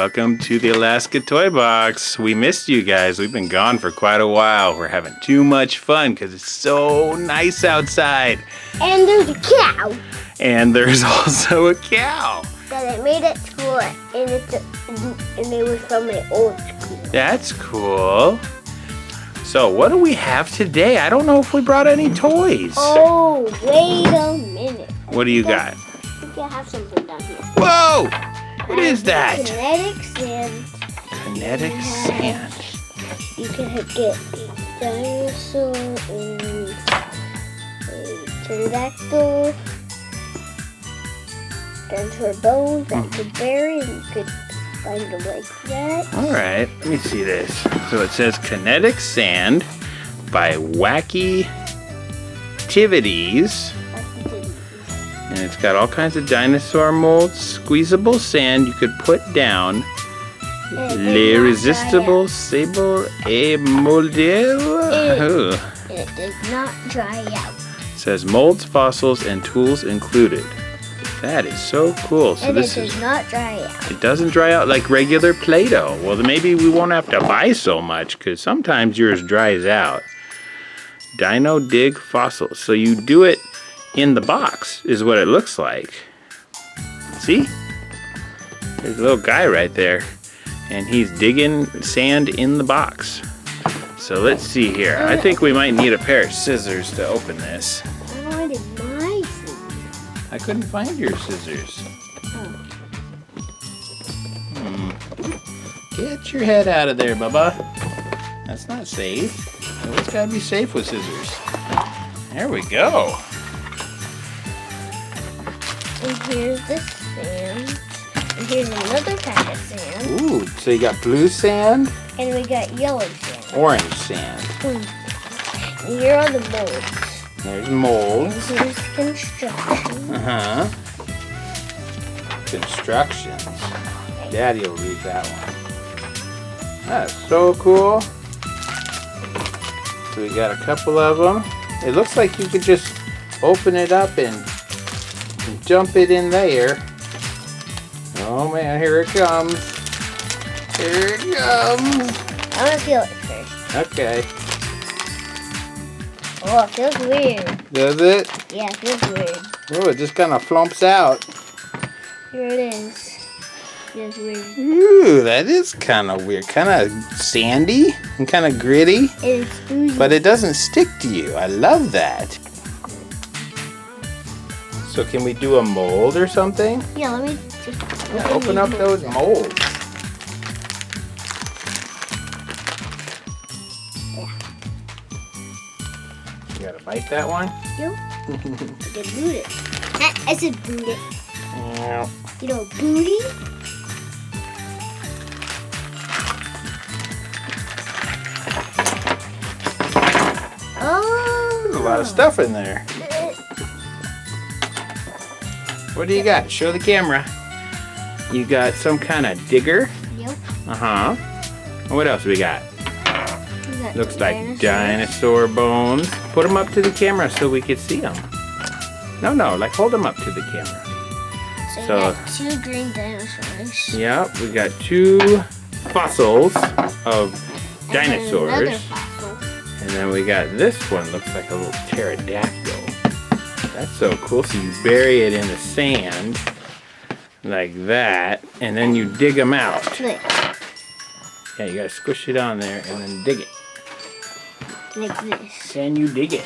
welcome to the Alaska Toy Box. We missed you guys. We've been gone for quite a while. We're having too much fun because it's so nice outside. And there's a cow. And there's also a cow. That I made at school, and it was from my old school. That's cool. So what do we have today? I don't know if we brought any toys. Oh, wait a minute. What do you got? I think I have something down here. Whoa! What is that? Kinetic Sand. Kinetic Sand. You can get a dinosaur and a pterodactyl. Dinosaur bones that you could bury, and you could find them like that. Alright, let me see this. So it says Kinetic Sand by Wacky Activities. And it's got all kinds of dinosaur molds, squeezable sand you could put down, le resistible sable et moldear. And it does not dry out. It says molds, fossils, and tools included. That is so cool. So and this it does not dry out. It doesn't dry out like regular Play-Doh. Well, then maybe we won't have to buy so much because sometimes yours dries out. Dino dig fossils. So you do it in the box is what it looks like. See? There's a little guy right there. And he's digging sand in the box. So let's see here. I think we might need a pair of scissors to open this. I wanted my scissors. I couldn't find your scissors. Get your head out of there, Bubba. That's not safe. It's gotta be safe with scissors. There we go. And here's the sand. And here's another pack of sand. Ooh, so you got blue sand? And we got yellow sand. Orange sand. And here are the molds. There's molds. And here's construction. Uh-huh. Constructions. Daddy will read that one. That's so cool. So we got a couple of them. It looks like you could just open it up and jump it in there. Oh man, here it comes. Here it comes. I'm gonna feel it first. Okay. Oh, it feels weird. Does it? Yeah, it feels weird. Oh, it just kind of flumps out. Here it is. Feels weird. Ooh, that is kind of weird. Kind of sandy and kind of gritty. It's oozy. But it doesn't stick to you. I love that. So can we do a mold or something? Yeah, let me just Open up those molds. Yeah. You gotta bite that one? Yep. I can boot it. I said boot it. Yeah. You know, booty? Oh. There's a lot of stuff in there. What do you got? Show the camera. You got some kind of digger. Yep. Uh-huh. And what else we got? Looks like dinosaur bones. Put them up to the camera so we can see them. No, like hold them up to the camera. So we got 2 green dinosaurs. Yep, we got 2 fossils of dinosaurs. And another fossil. And then we got this one, looks like a little pterodactyl. That's so cool. So you bury it in the sand like that, and then you dig them out. Look. Yeah, you gotta squish it on there and then dig it. Like this. And you dig it.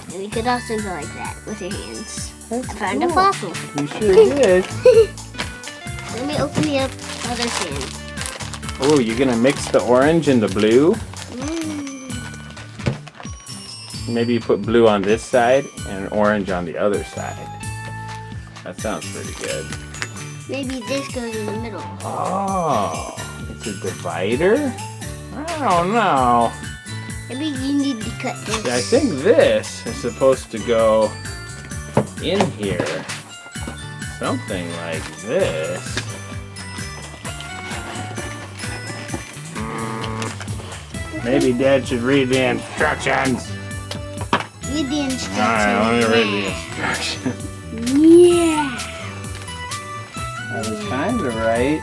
And we could also go like that with your hands. That's I found cool. a fossil. You sure did. Let me open the other sand. Oh, you're gonna mix the orange and the blue? Maybe you put blue on this side and orange on the other side. That sounds pretty good. Maybe this goes in the middle. Oh, it's a divider? I don't know. Maybe you need to cut this. See, I think this is supposed to go in here. Something like this. Maybe Dad should read the instructions. Read the instructions. Alright, let me read the instructions. Yeah. kind of right.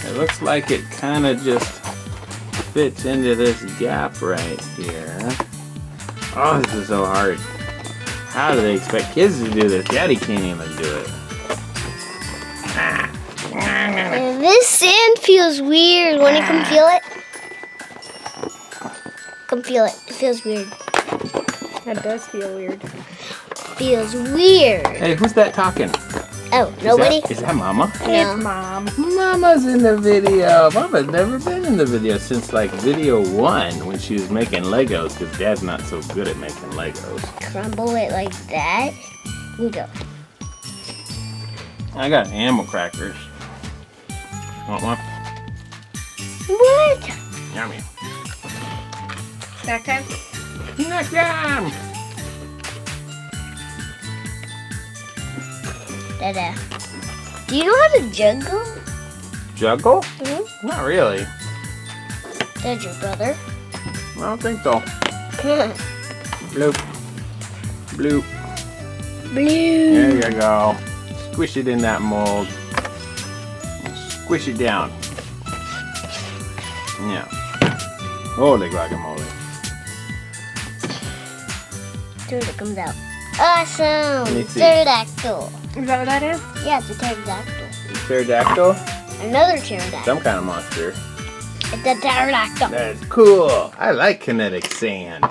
It looks like it kind of just fits into this gap right here. Oh, this is so hard. How do they expect kids to do this? Daddy can't even do it. And this sand feels weird. Want to come feel it? Come feel it. It feels weird. That does feel weird. Feels weird. Hey, who's that talking? Oh, nobody? Is that Mama? No. It's Mom. Mama's in the video. Mama's never been in the video since like video 1 when she was making Legos because Dad's not so good at making Legos. Crumble it like that. You go. I got animal crackers. Want one? What? Yummy. Snack time? Snack time! Dada. Do you know how to juggle? Juggle? Mm-hmm. Not really. That's your brother. I don't think so. Bloop. Bloop. Blue. There you go. Squish it in that mold. Squish it down. Yeah. Holy guacamole. See what it comes out. Awesome. Let me see. Pterodactyl. Is that what that is? Yeah, it's a pterodactyl. Pterodactyl? Another pterodactyl. Some kind of monster. It's a pterodactyl. That's cool. I like kinetic sand.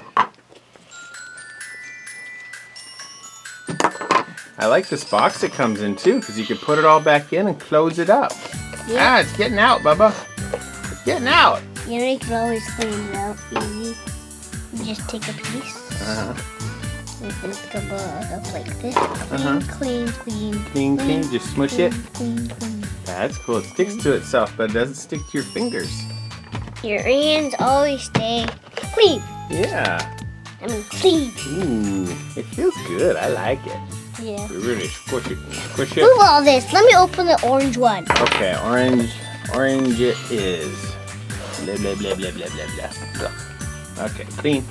I like this box it comes in too because you can put it all back in and close it up. Yeah. Ah, it's getting out, Bubba. It's getting out. You know, you can always clean it out easy. You just take a piece. Uh-huh. And then pick up like this. Uh-huh. Clean, clean. Clean, clean. Just smush it. Clean, clean. That's cool. It sticks to itself, but it doesn't stick to your fingers. Your hands always stay clean. Yeah. I mean, clean. Ooh, it feels good. I like it. Yeah. We really squish it. Squish it. Move all this. Let me open the orange one. Okay, orange. Orange it is. Blah, blah, blah, blah, blah, blah, blah. Okay, clean.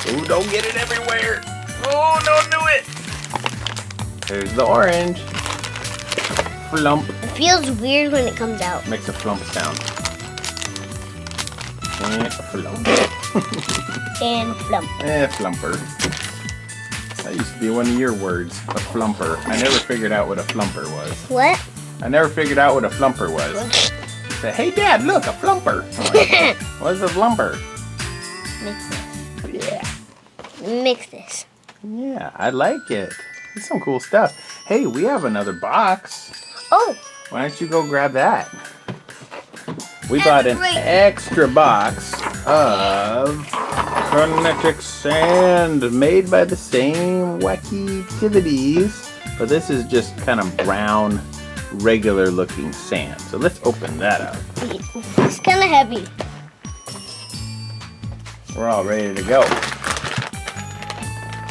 Ooh, don't get it everywhere. Oh, don't do it. There's the orange. Flump. It feels weird when it comes out. Makes a flump sound. And a flump. And flump. Flumper. That used to be one of your words, a flumper. I never figured out what a flumper was. What? I never figured out what a flumper was. Say, hey Dad, look, a flumper. I'm like, what's a flumper? Mix this. Yeah. Mix this. Yeah, I like it. It's some cool stuff. Hey, we have another box. Oh. Why don't you go grab that? We bought an extra box of Kinetic Sand made by the same wacky activities, but this is just kind of brown, regular looking sand. So let's open that up. It's kind of heavy. We're all ready to go.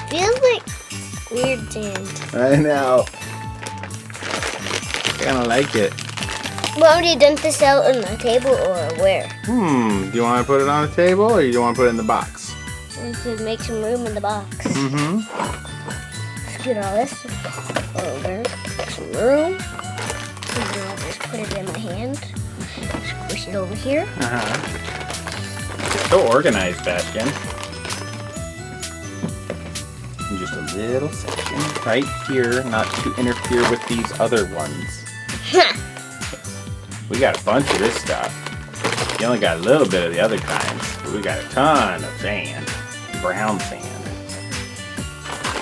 Feels like weird sand. I know. Kind of like it. Well, would you dump this out on the table or where? Do you want to put it on the table or do you want to put it in the box? We could make some room in the box. Mm-hmm. Scoot all this over. Make some room. And then I'll just put it in my hand. Squish it over here. So organized, Bastion. And just a little section right here, not to interfere with these other ones. We got a bunch of this stuff. You only got a little bit of the other kinds, but we got a ton of sand. Brown sand.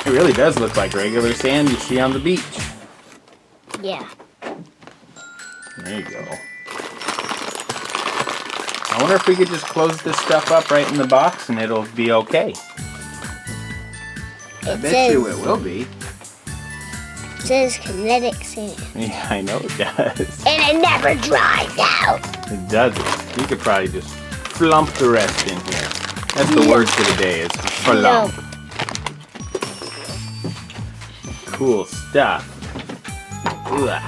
It really does look like regular sand you see on the beach. Yeah. There you go. I wonder if we could just close this stuff up right in the box and it'll be okay. I bet you it will be. It says kinetic sand. Yeah, I know it does. And it never dries out. It doesn't. You could probably just flump the rest in here. That's the word for the day is flump. Cool stuff. Ooh.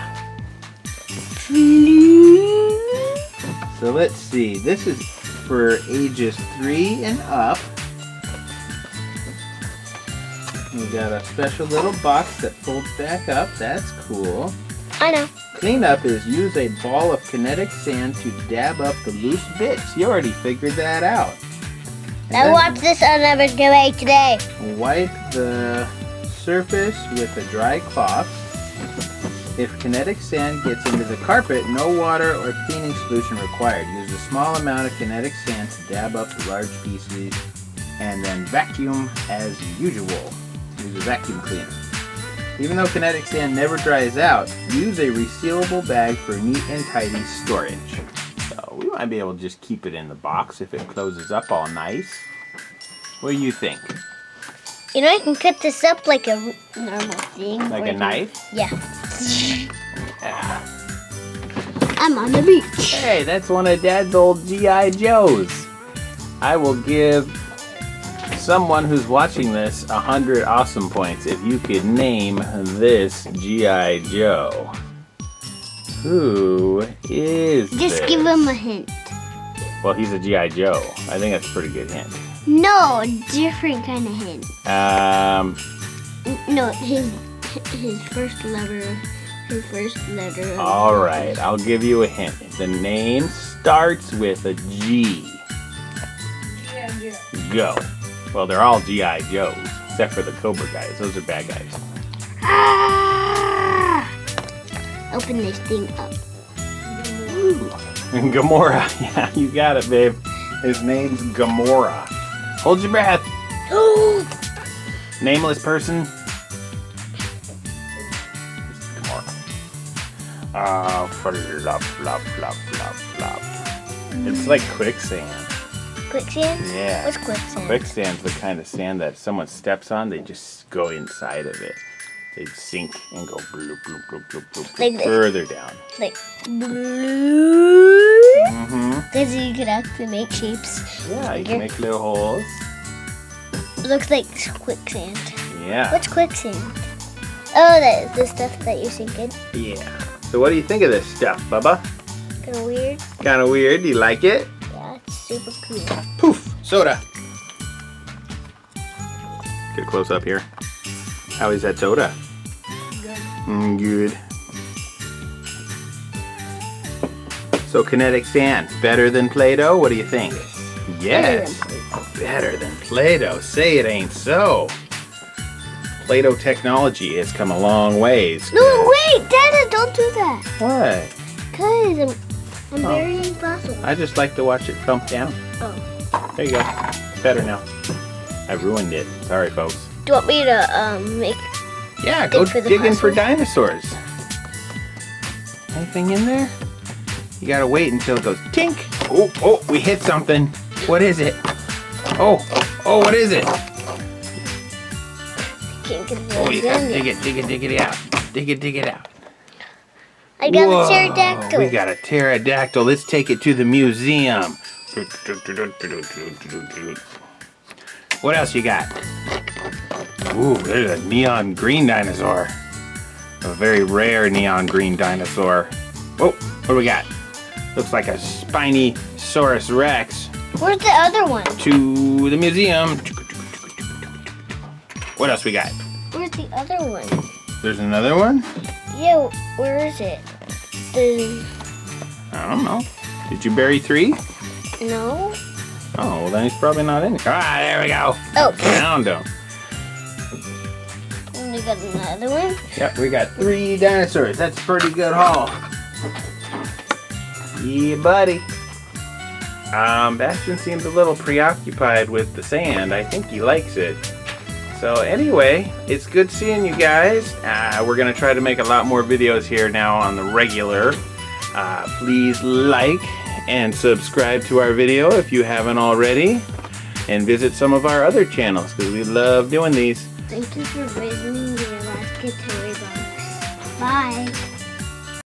So let's see. This is for ages 3 and up. We got a special little box that folds back up. That's cool. I know. Cleanup is use a ball of kinetic sand to dab up the loose bits. You already figured that out. And I then watched this on Evergrey today. wipe the surface with a dry cloth. If kinetic sand gets into the carpet, no water or cleaning solution required. Use a small amount of kinetic sand to dab up the large pieces and then vacuum as usual. Use a vacuum cleaner. Even though kinetic sand never dries out, use a resealable bag for neat and tidy storage. So we might be able to just keep it in the box if it closes up all nice. What do you think? You know, I can cut this up like a normal thing. Like a knife? Yeah. Yeah. I'm on the beach. Hey, that's one of Dad's old G.I. Joes. I will give someone who's watching this 100 awesome points if you could name this G.I. Joe. Who is Just this? give him a hint. Well, he's a G.I. Joe. I think that's a pretty good hint. No, different kind of hint. No, his first letter. His first letter. All right, I'll give you a hint. The name starts with a G. Go. Well, they're all G.I. Joes, except for the Cobra guys. Those are bad guys. Ah! Open this thing up. Ooh. Gamora. Yeah, you got it, babe. His name's Gamora. Hold your breath. Nameless person. Gamora. Flop, flop, flop, flop, flop. It's like quicksand. Quicksand? Yeah. What's quicksand? Quicksand's the kind of sand that someone steps on, they just go inside of it. They sink and go bloop, bloop, bloop, bloop, bloop, Like this. further down. Like blue. Mm-hmm. Because you could actually make shapes. Yeah, you can make little holes. It looks like quicksand. Yeah. What's quicksand? Oh, that is the stuff that you sink in. Yeah. So what do you think of this stuff, Bubba? Kind of weird. Kind of weird. Do you like it? Yeah, it's super cool. Poof! Soda. Get close up here. How is that soda? Good. Good. So kinetic sand, better than Play-Doh? What do you think? Yes. Better than Play-Doh. Say it ain't so. Play-Doh technology has come a long ways. No, wait, Dada, don't do that. What? Cause I'm burying fossils. I just like to watch it thump down. Oh. There you go. Better now. I ruined it. Sorry, folks. Do you want me to make? Yeah, go for the digging for fossils? dinosaurs. Anything in there? You gotta wait until it goes tink. Oh, we hit something. What is it? Oh, what is it? Can't get it Oh, you gotta down dig yet. it out. Dig it out. I got Whoa, a pterodactyl. we got a pterodactyl. Let's take it to the museum. What else you got? Ooh, there's a neon green dinosaur. A very rare neon green dinosaur. Whoa, what do we got? Looks like a spiny Saurus Rex. Where's the other one? To the museum. What else we got? Where's the other one? There's another one? Yeah, where is it? I don't know. Did you bury 3? No. Oh, well then he's probably not in here. Ah, there we go. Oh. Found him. And we got another one. Yep, we got 3 dinosaurs. That's a pretty good haul. Yeah, buddy. Bastion seems a little preoccupied with the sand. I think he likes it. So anyway, it's good seeing you guys. We're going to try to make a lot more videos here now on the regular. Please like and subscribe to our video if you haven't already. And visit some of our other channels because we love doing these. Thank you for visiting the Alaska Toy Box. Bye.